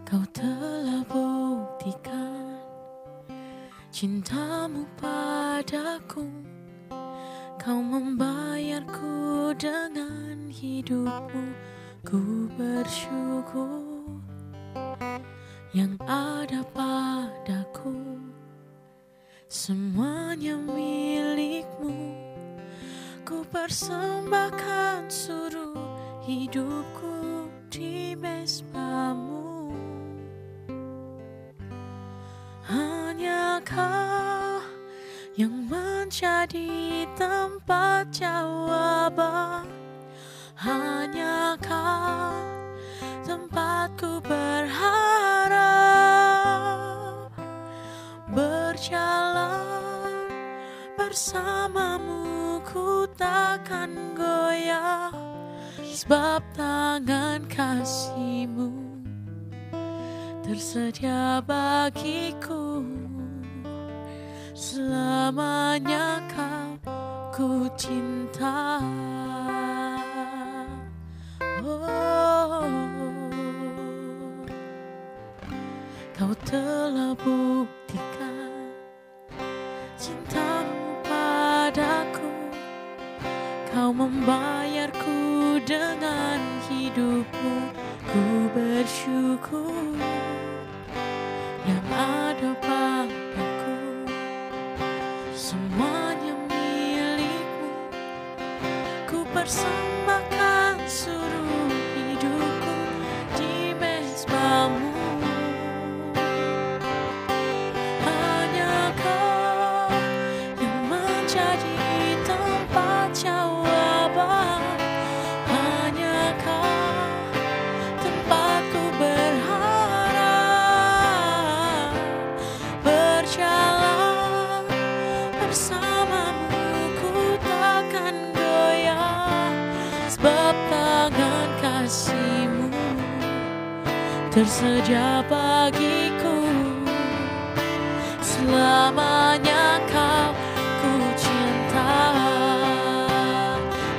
Kau telah buktikan cintamu padaku. Kau membayarku dengan hidupmu. Ku bersyukur yang ada padaku, semuanya milikmu. Ku persembahkan seluruh hidupku di mezbamu. Hanya Kau yang menjadi tempat jawaban. Hanya Kau tempatku berharap. Berjalan bersamamu ku takkan goyah, sebab tangan kasih-Mu tersedia bagiku. Selamanya Kau ku cinta. Kau telah buktikan cintamu padaku. Kau membayarku dengan hidupmu. Ku bersyukur yang ada padaku, semuanya milikmu. Ku persembahkan seluruh hidupku di mezbamu. Hanya Kau yang menjadi tempat jawaban. Hanya Kau tempatku berharap. Berjalan bersamamu ku takkan goyah, sebab tangan kasih-Mu tersedia bagiku. Selamanya Kau ku cinta.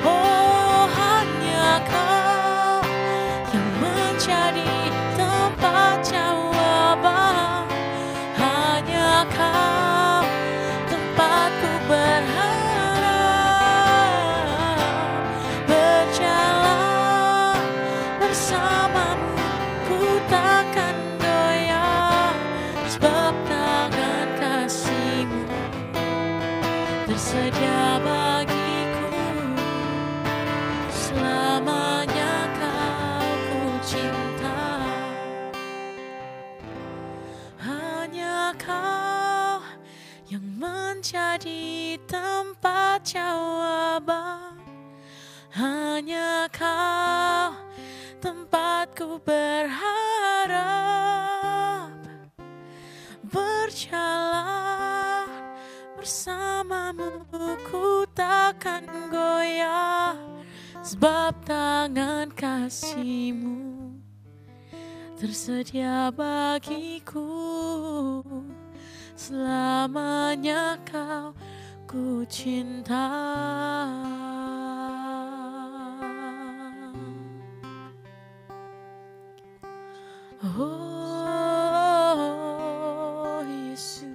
Oh, hanya Kau yang menjadi tempat jawaban. Hanya Kau tempatku berharap. Berjalan bersamamu ku takkan goyah, sebab tangan kasih-Mu tersedia bagiku. Selamanya Kau ku cinta. Hanya Kau yang menjadi tempat jawaban. Hanya Kau tempatku berharap. Berjalan bersamamu ku takkan goyah, sebab tangan kasih-Mu tersedia bagiku. Selamanya Kau ku cinta. Oh Yesus,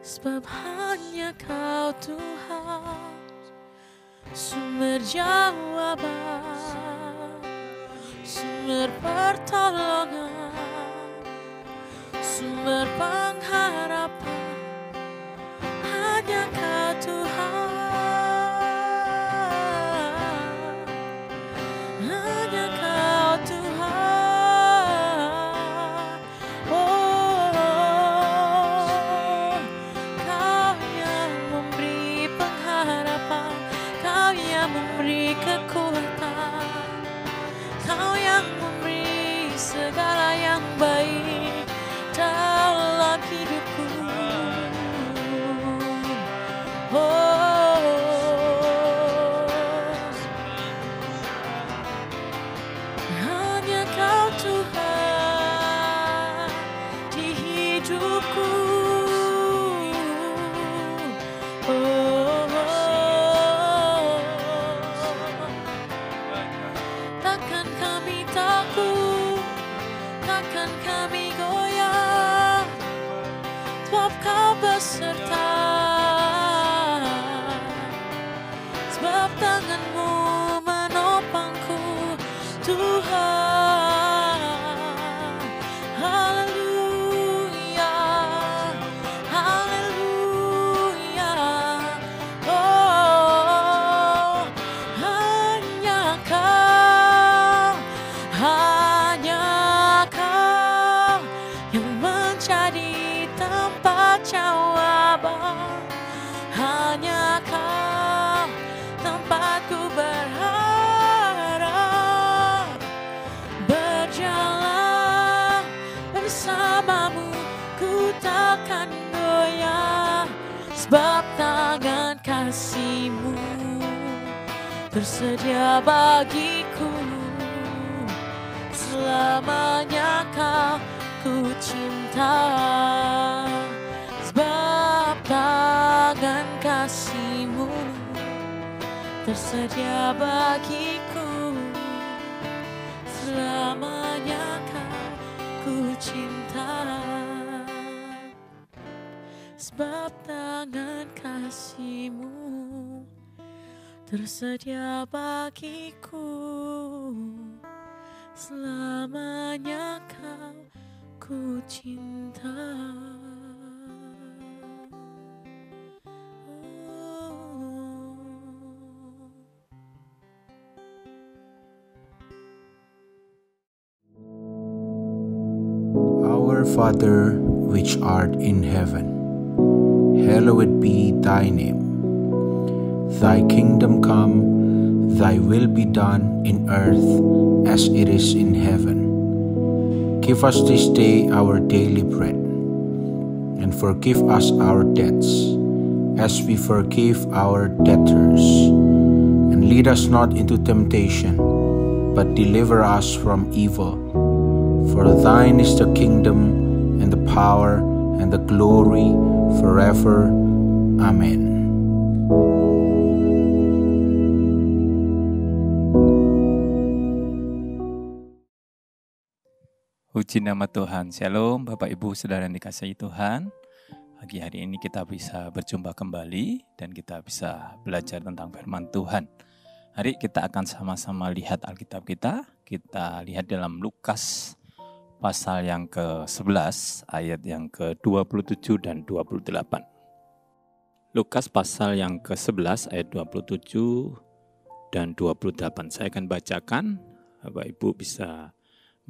sebab hanya Kau Tuhan, sumber jawaban, sumber pertolongan, sumber pengharapan. Hanya Kau Tuhan, hanya Kau Tuhan. Oh, Kau yang memberi pengharapan, Kau yang memberi kekuatan, Kau yang memberi segala yang baik dalam hidupku. Oh, hanya Kau Tuhan di hidupku. Oh, tangan kasih-Mu tersedia bagiku. Selamanya ku cinta, sebab tangan kasih-Mu tersedia bagiku. Selamanya ku cinta, sebab tangan kasih-Mu tersedia bagiku. Selamanya ku cinta. Our Father, which art in heaven, hallowed be thy name. Thy kingdom come, thy will be done in earth as it is in heaven. Give us this day our daily bread, and forgive us our debts, as we forgive our debtors. And lead us not into temptation, but deliver us from evil. For thine is the kingdom, and the power, and the glory, forever. Amen. Puji nama Tuhan. Shalom Bapak Ibu Saudara yang dikasihi Tuhan. Pagi hari ini kita bisa berjumpa kembali dan kita bisa belajar tentang firman Tuhan. Hari kita akan sama-sama lihat Alkitab kita. Kita lihat dalam Lukas pasal yang ke-11 ayat yang ke-27 dan 28. Lukas pasal yang ke-11 ayat 27 dan 28. Saya akan bacakan, Bapak Ibu bisa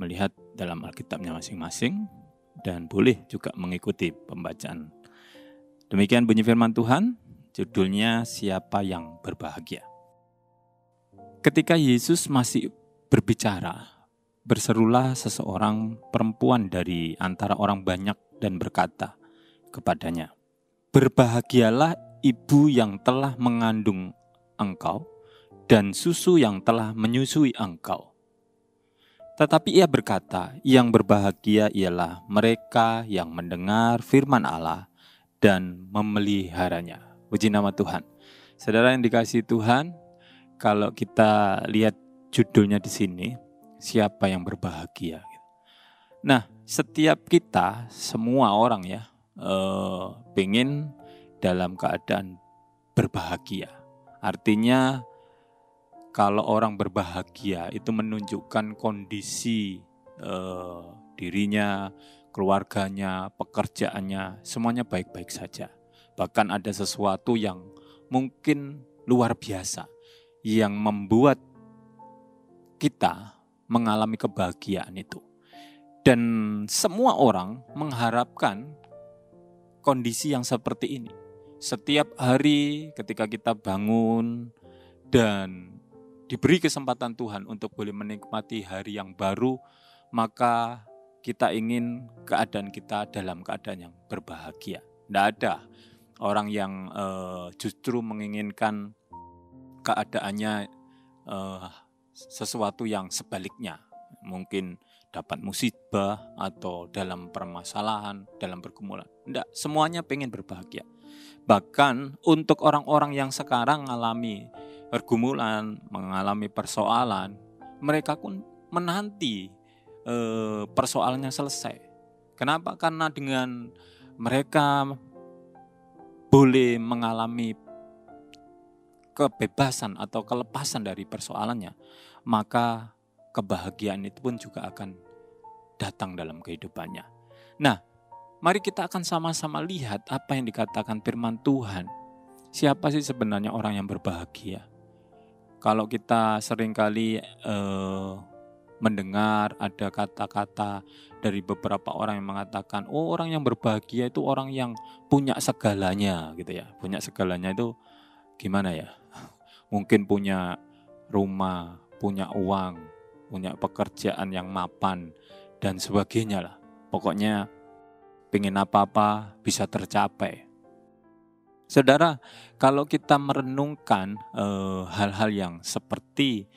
melihat dalam Alkitabnya masing-masing dan boleh juga mengikuti pembacaan. Demikian bunyi firman Tuhan, judulnya Siapa yang Berbahagia. Ketika Yesus masih berbicara, berserulah seseorang perempuan dari antara orang banyak dan berkata kepadanya, "Berbahagialah ibu yang telah mengandung engkau dan susu yang telah menyusui engkau." Tetapi ia berkata, "Yang berbahagia ialah mereka yang mendengar firman Allah dan memeliharanya." Puji nama Tuhan. Saudara yang dikasihi Tuhan, kalau kita lihat judulnya di sini, siapa yang berbahagia? Nah, setiap kita, semua orang ya, pengen dalam keadaan berbahagia. Artinya, kalau orang berbahagia itu menunjukkan kondisi dirinya, keluarganya, pekerjaannya, semuanya baik-baik saja. Bahkan ada sesuatu yang mungkin luar biasa yang membuat kita mengalami kebahagiaan itu. Dan semua orang mengharapkan kondisi yang seperti ini. Setiap hari ketika kita bangun dan diberi kesempatan Tuhan untuk boleh menikmati hari yang baru, maka kita ingin keadaan kita dalam keadaan yang berbahagia. Tidak ada orang yang justru menginginkan keadaannya sesuatu yang sebaliknya. Mungkin dapat musibah atau dalam permasalahan, dalam pergumulan. Tidak, semuanya pengen berbahagia. Bahkan untuk orang-orang yang sekarang mengalami pergumulan, mengalami persoalan, mereka pun menanti persoalannya selesai. Kenapa? Karena dengan mereka boleh mengalami kebebasan atau kelepasan dari persoalannya, maka kebahagiaan itu pun juga akan datang dalam kehidupannya. Nah, mari kita akan sama-sama lihat apa yang dikatakan firman Tuhan. Siapa sih sebenarnya orang yang berbahagia? Kalau kita seringkali mendengar ada kata-kata dari beberapa orang yang mengatakan, oh, orang yang berbahagia itu orang yang punya segalanya gitu ya. Punya segalanya itu gimana ya? Mungkin punya rumah, punya uang, punya pekerjaan yang mapan dan sebagainya lah. Pokoknya pengen apa-apa bisa tercapai. Saudara, kalau kita merenungkan hal-hal yang seperti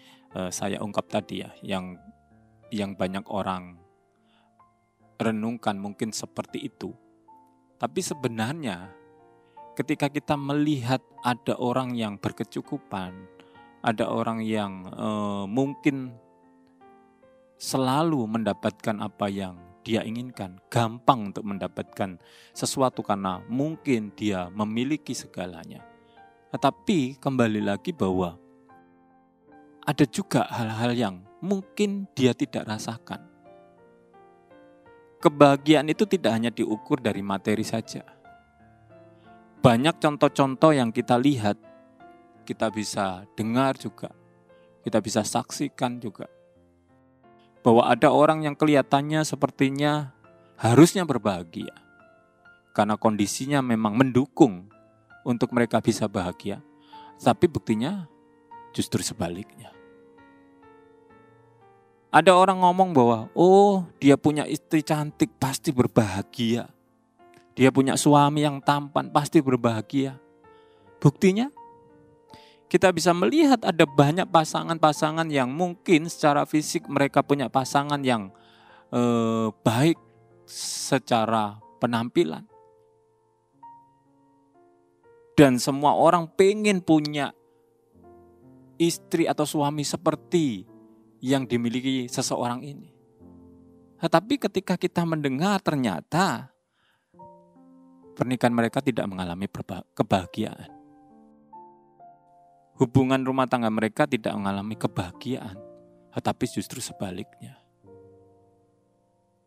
saya ungkap tadi ya, yang banyak orang renungkan mungkin seperti itu. Tapi sebenarnya ketika kita melihat ada orang yang berkecukupan, ada orang yang mungkin selalu mendapatkan apa yang dia inginkan, gampang untuk mendapatkan sesuatu karena mungkin dia memiliki segalanya. Tetapi kembali lagi bahwa ada juga hal-hal yang mungkin dia tidak rasakan. Kebahagiaan itu tidak hanya diukur dari materi saja. Banyak contoh-contoh yang kita lihat, kita bisa dengar juga, kita bisa saksikan juga. Bahwa ada orang yang kelihatannya sepertinya harusnya berbahagia. Karena kondisinya memang mendukung untuk mereka bisa bahagia. Tapi buktinya justru sebaliknya. Ada orang ngomong bahwa, oh dia punya istri cantik pasti berbahagia. Dia punya suami yang tampan pasti berbahagia. Buktinya kita bisa melihat ada banyak pasangan-pasangan yang mungkin secara fisik mereka punya pasangan yang baik secara penampilan. Dan semua orang pengen punya istri atau suami seperti yang dimiliki seseorang ini. Tetapi ketika kita mendengar ternyata pernikahan mereka tidak mengalami kebahagiaan. Hubungan rumah tangga mereka tidak mengalami kebahagiaan, tetapi justru sebaliknya.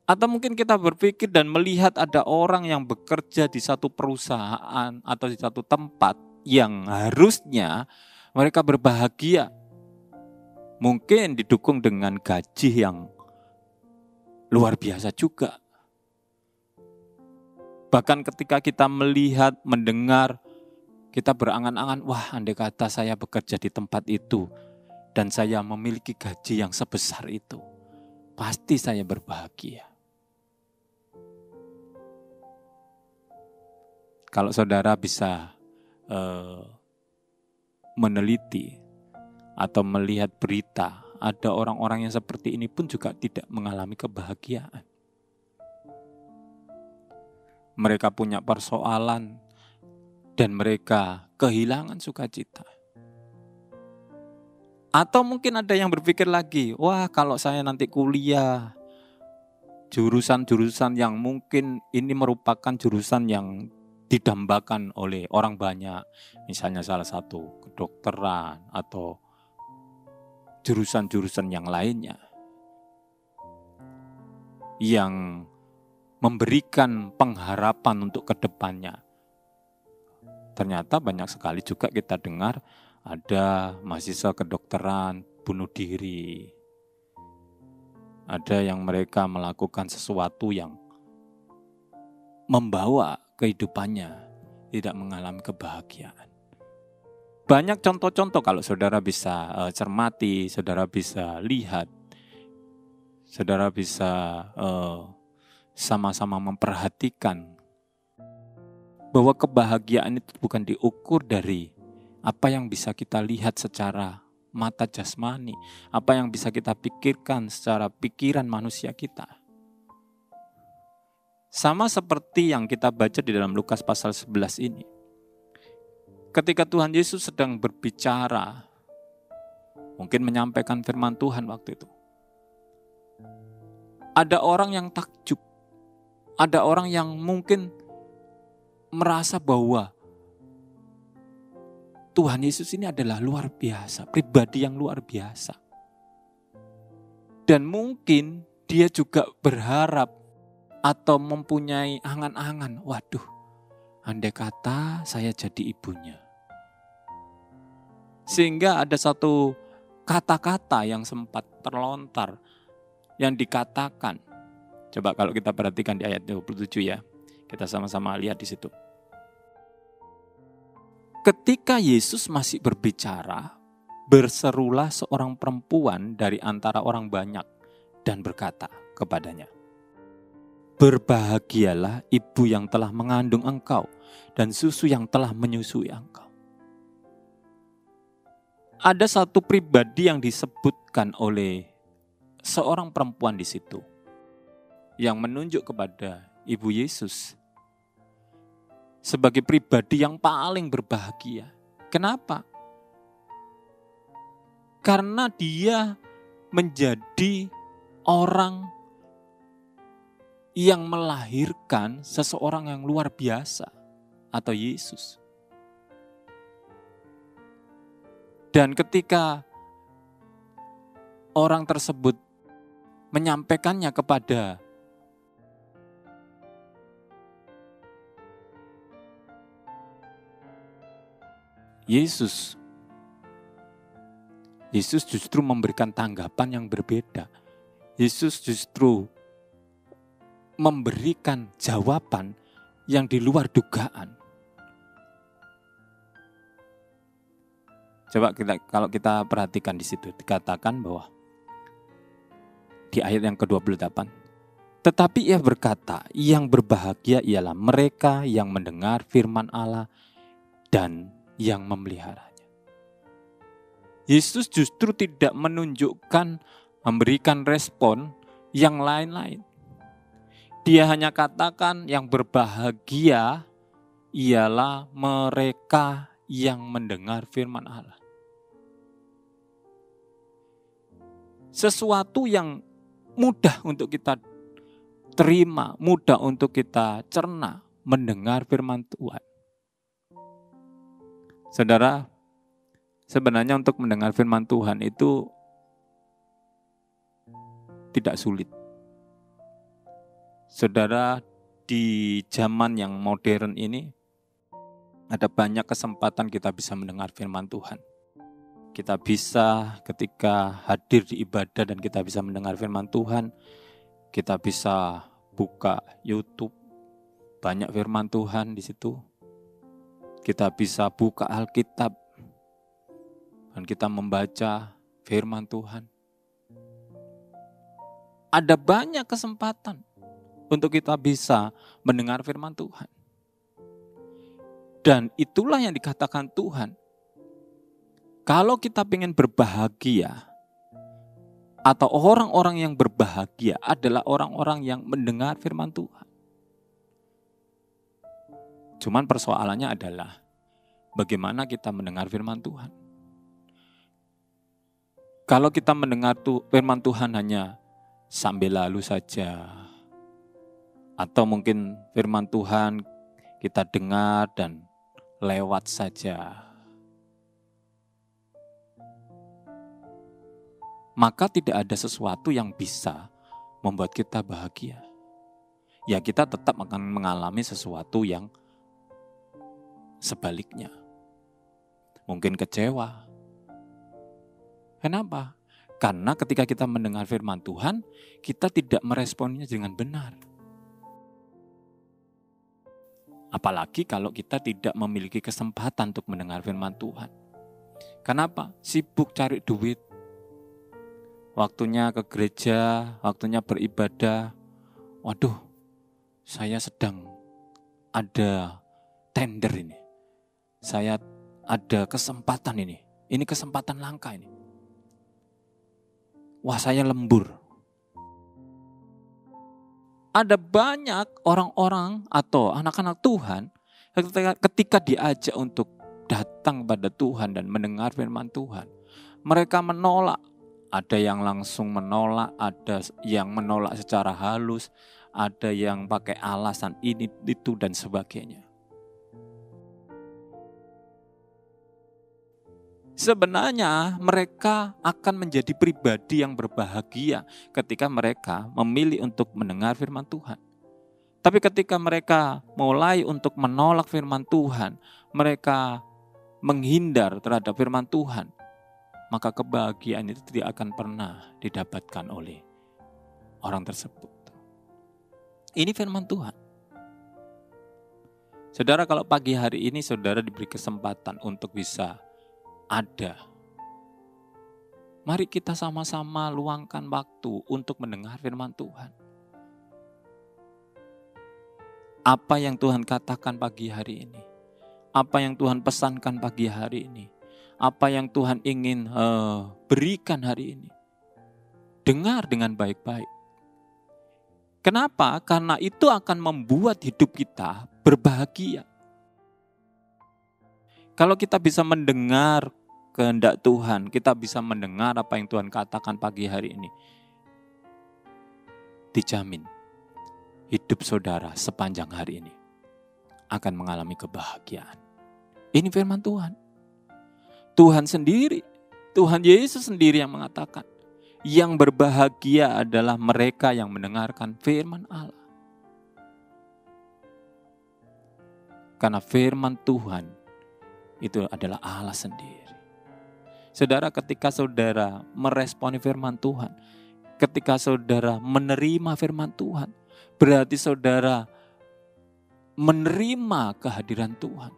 Atau mungkin kita berpikir dan melihat ada orang yang bekerja di satu perusahaan atau di satu tempat yang harusnya mereka berbahagia. Mungkin didukung dengan gaji yang luar biasa juga. Bahkan ketika kita melihat, mendengar, kita berangan-angan, wah andai kata saya bekerja di tempat itu dan saya memiliki gaji yang sebesar itu, pasti saya berbahagia. Kalau saudara bisa meneliti atau melihat berita, ada orang-orang yang seperti ini pun juga tidak mengalami kebahagiaan. Mereka punya persoalan dan mereka kehilangan sukacita. Atau mungkin ada yang berpikir lagi, wah kalau saya nanti kuliah, jurusan-jurusan yang mungkin ini merupakan jurusan yang didambakan oleh orang banyak. Misalnya salah satu kedokteran atau jurusan-jurusan yang lainnya. Yang memberikan pengharapan untuk kedepannya. Ternyata banyak sekali juga kita dengar ada mahasiswa kedokteran bunuh diri. Ada yang mereka melakukan sesuatu yang membawa kehidupannya tidak mengalami kebahagiaan. Banyak contoh-contoh kalau saudara bisa cermati, saudara bisa lihat, saudara bisa sama-sama memperhatikan bahwa kebahagiaan itu bukan diukur dari apa yang bisa kita lihat secara mata jasmani, apa yang bisa kita pikirkan secara pikiran manusia kita. Sama seperti yang kita baca di dalam Lukas pasal 11 ini. Ketika Tuhan Yesus sedang berbicara, mungkin menyampaikan firman Tuhan waktu itu, ada orang yang takjub, ada orang yang mungkin merasa bahwa Tuhan Yesus ini adalah luar biasa, pribadi yang luar biasa. Dan mungkin dia juga berharap atau mempunyai angan-angan, waduh, andai kata saya jadi ibunya. Sehingga ada satu kata-kata yang sempat terlontar, yang dikatakan. Coba kalau kita perhatikan di ayat 27 ya, kita sama-sama lihat di situ. Ketika Yesus masih berbicara, berserulah seorang perempuan dari antara orang banyak dan berkata kepadanya, berbahagialah ibu yang telah mengandung engkau dan susu yang telah menyusui engkau. Ada satu pribadi yang disebutkan oleh seorang perempuan di situ yang menunjuk kepada Ibu Yesus sebagai pribadi yang paling berbahagia. Kenapa? Karena dia menjadi orang yang melahirkan seseorang yang luar biasa, atau Yesus. Dan ketika orang tersebut menyampaikannya kepada Yesus justru memberikan tanggapan yang berbeda. Yesus justru memberikan jawaban yang di luar dugaan. Coba kalau kita perhatikan di situ, dikatakan bahwa di ayat yang ke-28, tetapi ia berkata, yang berbahagia ialah mereka yang mendengar firman Allah dan yang memeliharanya. Yesus justru tidak menunjukkan, memberikan respon yang lain-lain. Dia hanya katakan yang berbahagia ialah mereka yang mendengar firman Allah. Sesuatu yang mudah untuk kita terima, mudah untuk kita cerna, mendengar firman Tuhan. Saudara, sebenarnya untuk mendengar firman Tuhan itu tidak sulit. Saudara, di zaman yang modern ini ada banyak kesempatan kita bisa mendengar firman Tuhan. Kita bisa ketika hadir di ibadah dan kita bisa mendengar firman Tuhan, kita bisa buka YouTube, banyak firman Tuhan di situ. Kita bisa buka Alkitab dan kita membaca firman Tuhan. Ada banyak kesempatan untuk kita bisa mendengar firman Tuhan. Dan itulah yang dikatakan Tuhan. Kalau kita ingin berbahagia, atau orang-orang yang berbahagia adalah orang-orang yang mendengar firman Tuhan. Cuman persoalannya adalah bagaimana kita mendengar firman Tuhan. Kalau kita mendengar firman Tuhan hanya sambil lalu saja, atau mungkin firman Tuhan kita dengar dan lewat saja, maka tidak ada sesuatu yang bisa membuat kita bahagia. Ya, kita tetap akan mengalami sesuatu yang sebaliknya. Mungkin kecewa. Kenapa? Karena ketika kita mendengar firman Tuhan, kita tidak meresponnya dengan benar. Apalagi kalau kita tidak memiliki kesempatan untuk mendengar firman Tuhan. Kenapa? Sibuk cari duit. Waktunya ke gereja, waktunya beribadah. Waduh, saya sedang ada tender ini. Saya ada kesempatan ini. Ini kesempatan langka ini. Wah, saya lembur. Ada banyak orang-orang atau anak-anak Tuhan ketika diajak untuk datang pada Tuhan dan mendengar firman Tuhan, mereka menolak. Ada yang langsung menolak, ada yang menolak secara halus, ada yang pakai alasan ini, itu, dan sebagainya. Sebenarnya mereka akan menjadi pribadi yang berbahagia ketika mereka memilih untuk mendengar firman Tuhan. Tapi ketika mereka mulai untuk menolak firman Tuhan, mereka menghindar terhadap firman Tuhan, maka kebahagiaan itu tidak akan pernah didapatkan oleh orang tersebut. Ini firman Tuhan. Saudara, kalau pagi hari ini saudara diberi kesempatan untuk bisa ada, mari kita sama-sama luangkan waktu untuk mendengar firman Tuhan. Apa yang Tuhan katakan pagi hari ini? Apa yang Tuhan pesankan pagi hari ini? Apa yang Tuhan ingin berikan hari ini? Dengar dengan baik-baik. Kenapa? Karena itu akan membuat hidup kita berbahagia. Kalau kita bisa mendengar kehendak Tuhan, kita bisa mendengar apa yang Tuhan katakan pagi hari ini, dijamin hidup saudara sepanjang hari ini akan mengalami kebahagiaan. Ini firman Tuhan. Tuhan sendiri, Tuhan Yesus sendiri yang mengatakan, yang berbahagia adalah mereka yang mendengarkan firman Allah. Karena firman Tuhan itu adalah Allah sendiri. Saudara, ketika saudara meresponi firman Tuhan, ketika saudara menerima firman Tuhan, berarti saudara menerima kehadiran Tuhan.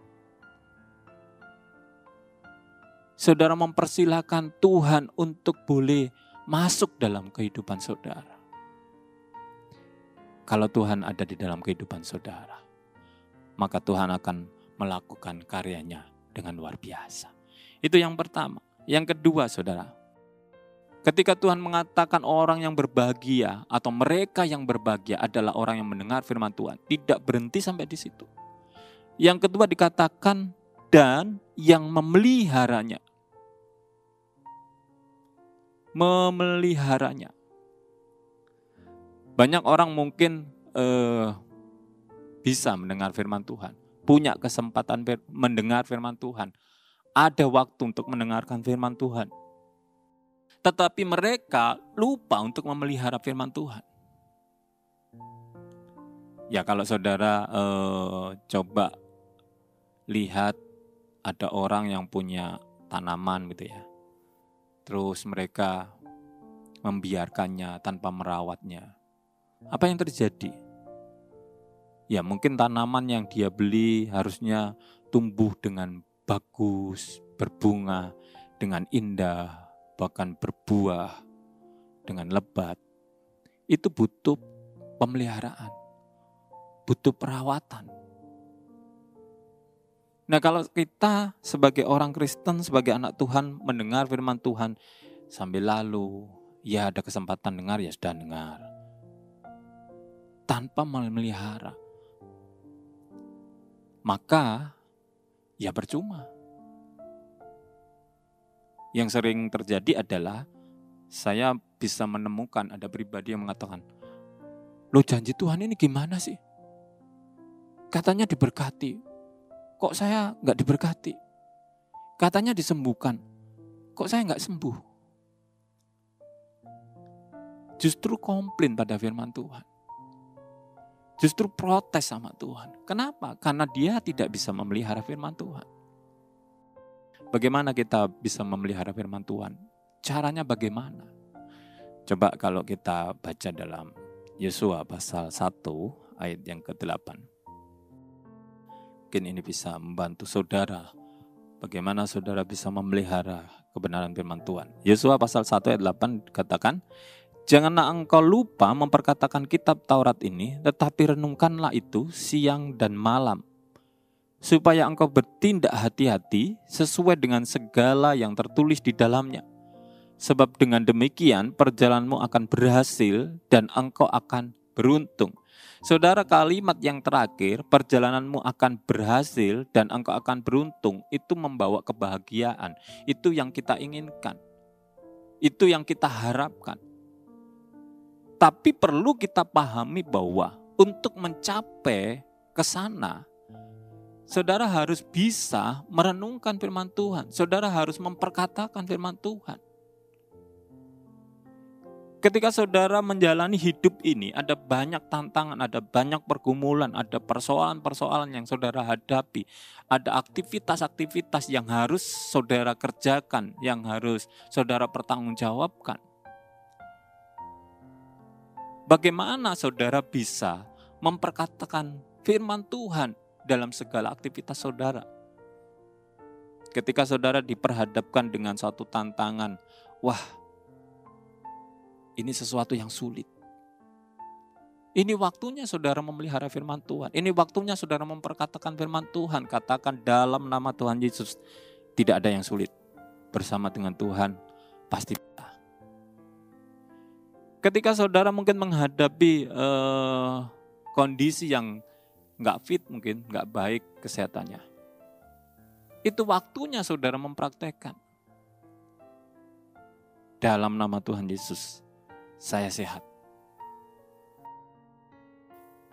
Saudara mempersilahkan Tuhan untuk boleh masuk dalam kehidupan saudara. Kalau Tuhan ada di dalam kehidupan saudara, maka Tuhan akan melakukan karyanya dengan luar biasa. Itu yang pertama. Yang kedua, saudara, ketika Tuhan mengatakan orang yang berbahagia atau mereka yang berbahagia adalah orang yang mendengar firman Tuhan, tidak berhenti sampai di situ. Yang kedua dikatakan dan yang memeliharanya. Memeliharanya. Banyak orang mungkin bisa mendengar firman Tuhan, punya kesempatan mendengar firman Tuhan, ada waktu untuk mendengarkan firman Tuhan. Tetapi mereka lupa untuk memelihara firman Tuhan. Ya, kalau saudara coba lihat ada orang yang punya tanaman gitu ya. Terus mereka membiarkannya tanpa merawatnya. Apa yang terjadi? Ya, mungkin tanaman yang dia beli harusnya tumbuh dengan bagus, berbunga dengan indah, bahkan berbuah dengan lebat. Itu butuh pemeliharaan, butuh perawatan. Nah, kalau kita sebagai orang Kristen, sebagai anak Tuhan, mendengar firman Tuhan sambil lalu, ya ada kesempatan dengar, ya sudah dengar. Tanpa memelihara, maka ya percuma. Yang sering terjadi adalah saya bisa menemukan ada pribadi yang mengatakan, loh, janji Tuhan ini gimana sih? Katanya diberkati, kok saya nggak diberkati? Katanya disembuhkan, kok saya nggak sembuh? Justru komplain pada firman Tuhan. Justru protes sama Tuhan. Kenapa? Karena dia tidak bisa memelihara firman Tuhan. Bagaimana kita bisa memelihara firman Tuhan? Caranya bagaimana? Coba kalau kita baca dalam Yosua pasal 1 ayat yang ke-8. Mungkin ini bisa membantu saudara. Bagaimana saudara bisa memelihara kebenaran firman Tuhan. Yosua pasal 1 ayat 8 katakan, janganlah engkau lupa memperkatakan kitab Taurat ini, tetapi renungkanlah itu siang dan malam, supaya engkau bertindak hati-hati sesuai dengan segala yang tertulis di dalamnya. Sebab dengan demikian perjalananmu akan berhasil dan engkau akan beruntung. Saudara, kalimat yang terakhir, perjalananmu akan berhasil dan engkau akan beruntung, itu membawa kebahagiaan. Itu yang kita inginkan. Itu yang kita harapkan. Tapi perlu kita pahami bahwa untuk mencapai ke sana, saudara harus bisa merenungkan firman Tuhan. Saudara harus memperkatakan firman Tuhan. Ketika saudara menjalani hidup ini, ada banyak tantangan, ada banyak pergumulan, ada persoalan-persoalan yang saudara hadapi. Ada aktivitas-aktivitas yang harus saudara kerjakan, yang harus saudara pertanggungjawabkan. Bagaimana saudara bisa memperkatakan firman Tuhan dalam segala aktivitas saudara? Ketika saudara diperhadapkan dengan suatu tantangan, wah, ini sesuatu yang sulit. Ini waktunya saudara memelihara firman Tuhan. Ini waktunya saudara memperkatakan firman Tuhan. Katakan dalam nama Tuhan Yesus. Tidak ada yang sulit. Bersama dengan Tuhan pasti bisa. Ketika saudara mungkin menghadapi kondisi yang gak fit mungkin, gak baik kesehatannya. Itu waktunya saudara mempraktekkan. Dalam nama Tuhan Yesus, saya sehat.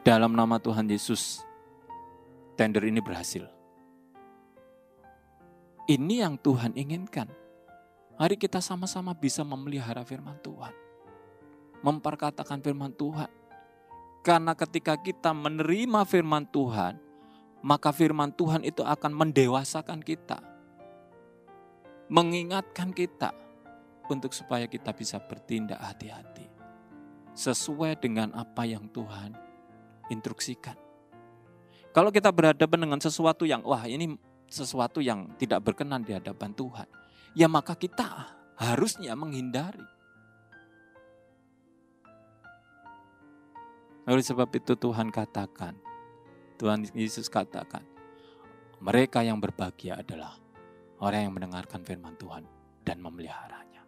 Dalam nama Tuhan Yesus, tender ini berhasil. Ini yang Tuhan inginkan. Mari kita sama-sama bisa memelihara firman Tuhan. Memperkatakan firman Tuhan. Karena ketika kita menerima firman Tuhan, maka firman Tuhan itu akan mendewasakan kita. Mengingatkan kita untuk supaya kita bisa bertindak hati-hati. Sesuai dengan apa yang Tuhan instruksikan. Kalau kita berhadapan dengan sesuatu yang, wah ini sesuatu yang tidak berkenan di hadapan Tuhan, ya maka kita harusnya menghindari. Oleh sebab itu Tuhan katakan, Tuhan Yesus katakan, mereka yang berbahagia adalah orang yang mendengarkan firman Tuhan dan memeliharanya.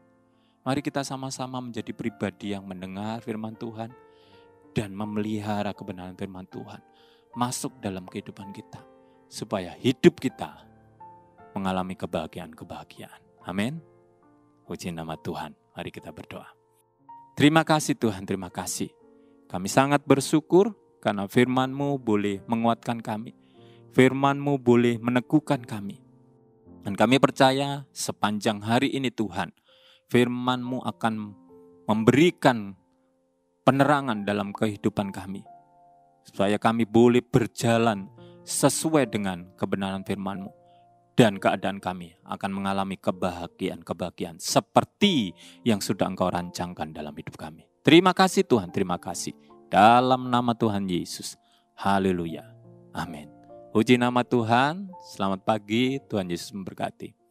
Mari kita sama-sama menjadi pribadi yang mendengar firman Tuhan dan memelihara kebenaran firman Tuhan masuk dalam kehidupan kita, supaya hidup kita mengalami kebahagiaan-kebahagiaan. Amin. Puji nama Tuhan. Mari kita berdoa. Terima kasih Tuhan, terima kasih. Kami sangat bersyukur karena firman-Mu boleh menguatkan kami. Firman-Mu boleh meneguhkan kami. Dan kami percaya sepanjang hari ini Tuhan, firman-Mu akan memberikan penerangan dalam kehidupan kami. Supaya kami boleh berjalan sesuai dengan kebenaran firman-Mu. Dan keadaan kami akan mengalami kebahagiaan-kebahagiaan seperti yang sudah Engkau rancangkan dalam hidup kami. Terima kasih Tuhan, terima kasih. Dalam nama Tuhan Yesus. Haleluya. Amin. Puji nama Tuhan. Selamat pagi, Tuhan Yesus memberkati.